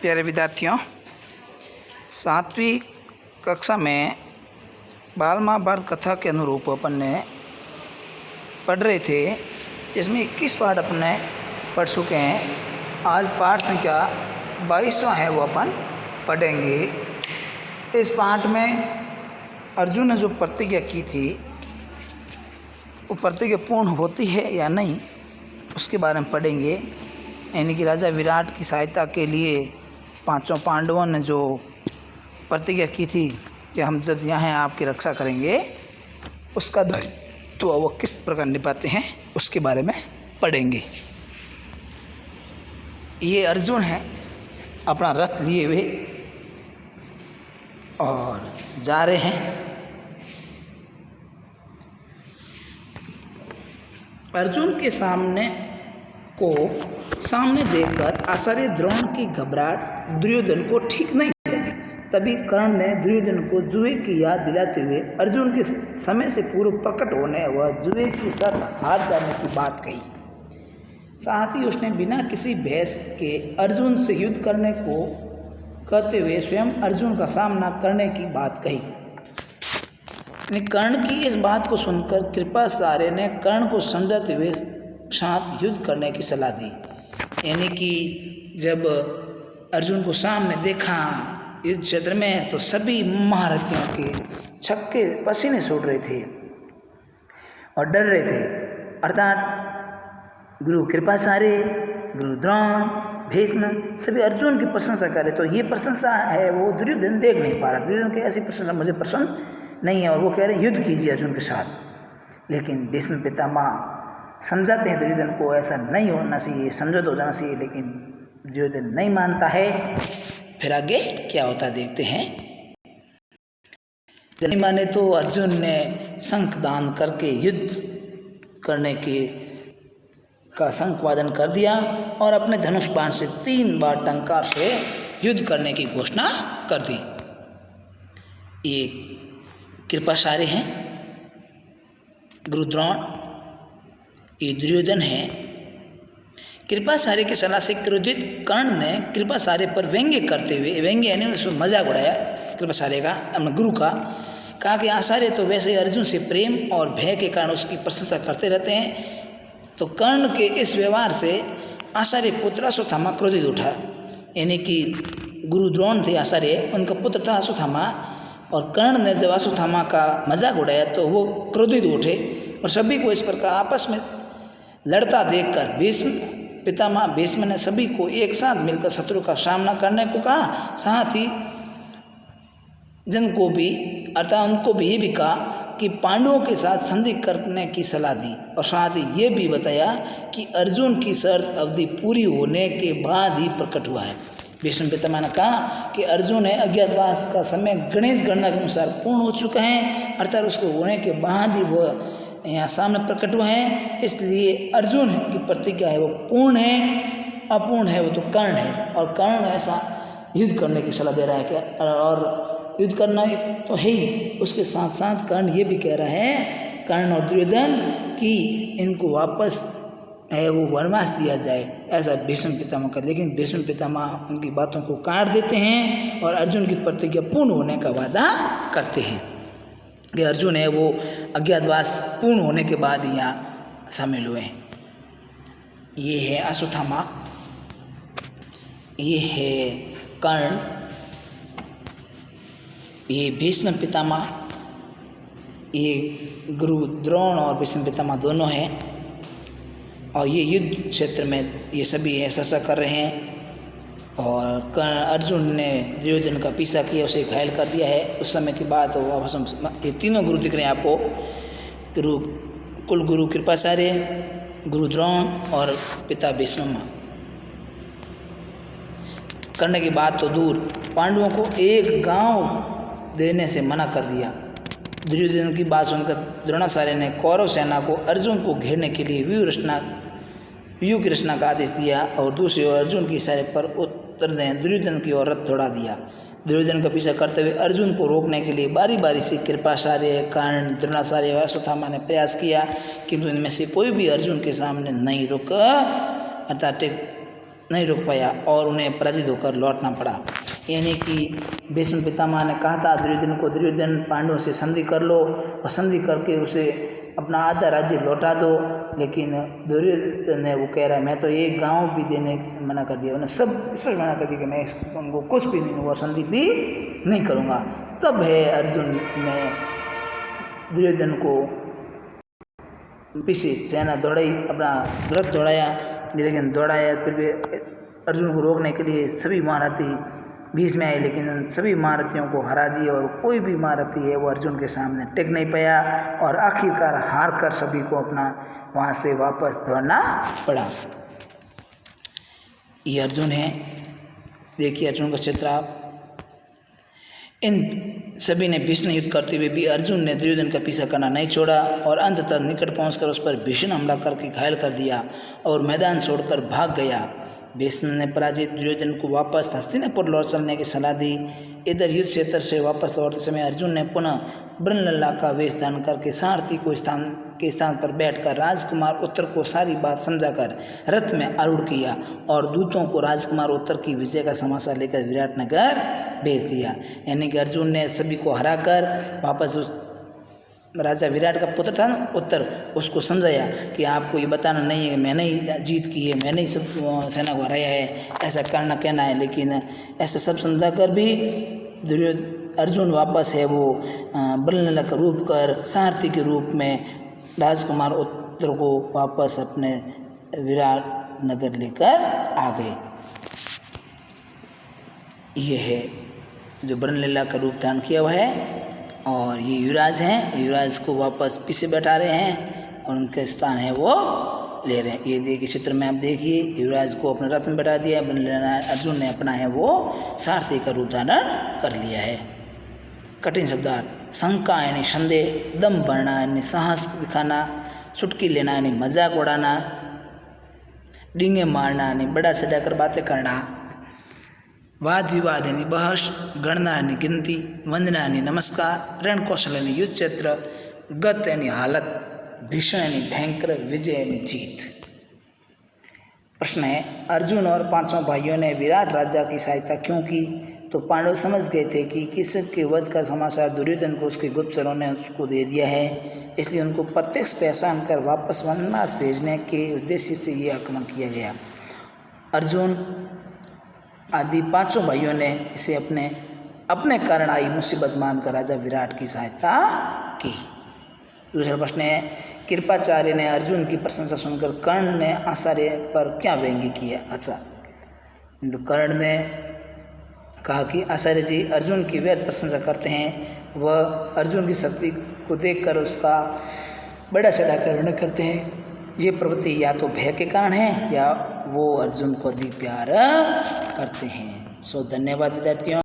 प्यारे विद्यार्थियों, 7वीं कक्षा में बाल महाभारत कथा के अनुरूप अपन ने पढ़ रहे थे। इसमें 21 पाठ अपने पढ़ चुके हैं। आज पाठ संख्या 22वां है, वो अपन पढ़ेंगे। इस पाठ में अर्जुन ने जो प्रतिज्ञा की थी, वो प्रतिज्ञा पूर्ण होती है या नहीं, उसके बारे में पढ़ेंगे। यानी कि राजा विराट की सहायता के लिए पांचों पांडवों ने जो प्रतिज्ञा की थी कि हम जब यहाँ आपकी रक्षा करेंगे, उसका दायित्व तो वो किस प्रकार निभाते हैं, उसके बारे में पढ़ेंगे। ये अर्जुन है, अपना रथ लिए हुए और जा रहे हैं। अर्जुन के सामने देखकर आचार्य द्रोण की घबराहट दुर्योधन को ठीक नहीं लगी। तभी कर्ण ने दुर्योधन को जुए की याद दिलाते हुए अर्जुन के समय से पूर्व प्रकट होने व जुए की शर्त हार जाने की बात कही। साथ ही उसने बिना किसी बहस के अर्जुन से युद्ध करने को कहते हुए स्वयं अर्जुन का सामना करने की बात कही। कर्ण की इस बात को सुनकर कृपाचार्य ने कर्ण को समझाते हुए साथ युद्ध करने की सलाह दी। यानी कि जब अर्जुन को सामने देखा युद्ध क्षेत्र में, तो सभी महारथियों के छक्के पसीने छूट रहे थे और डर रहे थे। अर्थात गुरु कृपाचार्य, गुरु द्रोण, भीष्म सभी अर्जुन की प्रशंसा करे। तो ये प्रशंसा है वो दुर्योधन देख नहीं पा रहा। दुर्योधन की ऐसी प्रशंसा मुझे पसंद नहीं है और वो कह रहे युद्ध कीजिए अर्जुन के साथ। लेकिन भीष्म पितामह समझाते हैं दुर्योधन को ऐसा नहीं होना चाहिए, समझौता हो जाना चाहिए, लेकिन दुर्योधन नहीं मानता है। फिर आगे क्या होता देखते हैं। जब नहीं माने तो अर्जुन ने शंख दान करके युद्ध करने का शंख वादन कर दिया और अपने धनुष बाण से 3 बार टंकार से युद्ध करने की घोषणा कर दी। ये कृपाचार्य हैं, गुरु द्रोण, ये दुर्योधन है। कृपाचार्य की सलाह से क्रोधित कर्ण ने कृपाचार्य पर व्यंग्य करते हुए, व्यंग्य यानी उसमें मजाक उड़ाया कृपाचार्य का, अपने गुरु का, कहा कि आचार्य तो वैसे अर्जुन से प्रेम और भय के कारण उसकी प्रशंसा करते रहते हैं। तो कर्ण के इस व्यवहार से आचार्य पुत्र अश्वत्थामा क्रोधित उठा। यानी कि गुरु द्रोण थे आचार्य, उनका पुत्र था अश्वत्थामा, और कर्ण ने जब अश्वत्थामा का मजाक उड़ाया तो वो क्रोधित उठे और सभी को इस प्रकार आपस में लड़ता देखकर भीष्म ने सभी को एक साथ मिलकर शत्रु का सामना करने को कहा। साथ ही जन को भी, अर्थात उनको भी ये भी कहा कि पांडवों के साथ संधि करने की सलाह दी और साथ ही ये भी बताया कि अर्जुन की शर्त अवधि पूरी होने के बाद ही प्रकट हुआ है। भीष्म पितामह ने कहा कि अर्जुन है अज्ञातवास का समय गणित गणना के अनुसार पूर्ण हो चुका है, अर्थात उसको होने के बाद ही वह यहाँ सामने प्रकट हुआ है। इसलिए अर्जुन की प्रतिज्ञा है वो पूर्ण है, अपूर्ण है वो तो कर्ण है। और कर्ण ऐसा युद्ध करने की सलाह दे रहा है क्या, और युद्ध करना तो है ही, उसके साथ साथ कर्ण ये भी कह रहा है, कर्ण और दुर्योधन, कि इनको वापस है वो वनवास दिया जाए, ऐसा भीष्म पितामह का। लेकिन भीष्म पितामह उनकी बातों को काट देते हैं और अर्जुन की प्रतिज्ञा पूर्ण होने का वादा करते हैं कि अर्जुन है वो अज्ञातवास पूर्ण होने के बाद ही यहाँ शामिल हुए। ये है अश्वत्थामा, ये है कर्ण, ये भीष्म पितामह, ये गुरु द्रोण और भीष्म पितामह दोनों हैं। और ये युद्ध क्षेत्र में ये सभी ऐसा कर रहे हैं। और अर्जुन ने दुर्योधन का पीछा किया, उसे घायल कर दिया है। उस समय की बात हो, वापस ये तीनों गुरु दिख रहे हैं आपको, कुल गुरु कृपाचार्य, गुरु द्रोण और पिता भीष्म। करने की बात तो दूर, पांडवों को एक गांव देने से मना कर दिया। दुर्योधन की बात सुनकर द्रोणाचार्य ने कौरव सेना को अर्जुन को घेरने के लिए व्यूह की रचना का आदेश दिया और दूसरी ओर अर्जुन की इशारे पर उत्तर दें दुर्योधन की ओर रथ दौड़ा दिया। दुर्योधन का पीछा करते हुए अर्जुन को रोकने के लिए बारी बारी से कृपाचार्य, कर्ण, द्रोणाचार्य और अश्वत्थामा ने प्रयास किया, किंतु इनमें से कोई भी अर्जुन के सामने नहीं रुका, अर्थात नहीं रोक पाया और उन्हें पराजित होकर लौटना पड़ा। यानी कि भीष्म पितामह ने कहा था दुर्योधन को, दुर्योधन पांडवों से संधि कर लो और संधि करके उसे अपना आधा राज्य लौटा दो, लेकिन दुर्योधन ने वो कह रहा है मैं तो एक गांव भी देने से मना कर दिया, उन्होंने सब स्पष्ट मना कर दिया कि मैं उनको कुछ भी नहीं दूंगा, संधि भी नहीं करूँगा। तब है अर्जुन ने दुर्योधन को पीछे सेना दौड़ाई, अपना रथ दौड़ाया, लेकिन दौड़ाया फिर भी अर्जुन को रोकने के लिए सभी महारथी बीच में आए, लेकिन सभी महारथियों को हरा दिया और कोई भी महारथी है वो अर्जुन के सामने टिक नहीं पाया और आखिरकार हार कर सभी को अपना वहाँ से वापस दौड़ना पड़ा। ये अर्जुन है, देखिए अर्जुन का चित्र आप। इन सभी ने भीषण युद्ध करते हुए भी अर्जुन ने दुर्योधन का पीछा करना नहीं छोड़ा और अंततः निकट पहुंचकर उस पर भीषण हमला करके घायल कर दिया और मैदान छोड़कर भाग गया। भीष्म ने पराजित दुर्योधन को वापस हस्तिनापुर लौट चलने की सलाह दी। इधर युद्ध क्षेत्र से वापस लौटते समय अर्जुन ने पुनः ब्रह्मलल्ला का वेश धारण करके सारथी को स्थान पर बैठकर राजकुमार उत्तर को सारी बात समझाकर रथ में आरूढ़ किया और दूतों को राजकुमार उत्तर की विजय का समाचार लेकर विराटनगर भेज दिया। यानी कि अर्जुन ने सभी को हराकर वापस उस राजा विराट का पुत्र था ना उत्तर, उसको समझाया कि आपको ये बताना नहीं है कि मैंने ही जीत की है, मैंने ही सब सेना को हराया है, ऐसा करना कहना है। लेकिन ऐसा सब समझा कर भी अर्जुन वापस है वो ब्रह्मलल्ला का रूप कर सारथी के रूप में राजकुमार उत्तर को वापस अपने विराट नगर लेकर आ गए। ये है जो ब्रह्मलल्ला का रूप धारण किया हुआ है और ये युवराज हैं, युवराज को वापस पीछे बैठा रहे हैं और उनका स्थान है वो ले रहे हैं। ये देखिए चित्र में आप देखिए, युवराज को अपने रथ में बैठा दिया, अर्जुन ने अपना है वो सारथी का रूप धारण कर लिया है। कठिन शब्दार्थ: शंका यानी संदेह, दम भरना यानी साहस दिखाना, चुटकी लेना यानी मजाक उड़ाना, डींगे मारना यानी बड़ा चढ़ाकर बातें करना, वाद विवाद यानी बहस, गणना यानी गिनती, वंदना यानी नमस्कार, रण कौशल यानी युद्ध क्षेत्र, गत यानी हालत, भीषण यानी भयंकर, विजय यानी जीत। प्रश्न है, अर्जुन और पांचों भाइयों ने विराट राजा की सहायता क्यों की? तो पांडव समझ गए थे कि किसक के वध का समाचार दुर्योधन को उसके गुप्तचरों ने उसको दे दिया है, इसलिए उनको प्रत्यक्ष पहचान कर वापस वनवास भेजने के उद्देश्य से ये आक्रमण किया गया। अर्जुन आदि पांचों भाइयों ने इसे अपने कारण आई मुसीबत मानकर राजा विराट की सहायता की। दूसरा प्रश्न है, कृपाचार्य ने अर्जुन की प्रशंसा सुनकर कर्ण ने आचार्य पर क्या व्यंग्य किया? अच्छा, तो कर्ण ने कहा कि आचार्य जी अर्जुन की व्यर्थ प्रशंसा करते हैं, वह अर्जुन की शक्ति को देखकर उसका बड़ा चढ़ाकर वर्णन करते हैं। ये प्रवृत्ति या तो भय के कारण है या वो अर्जुन को अधिक प्यार करते हैं। धन्यवाद विद्यार्थियों।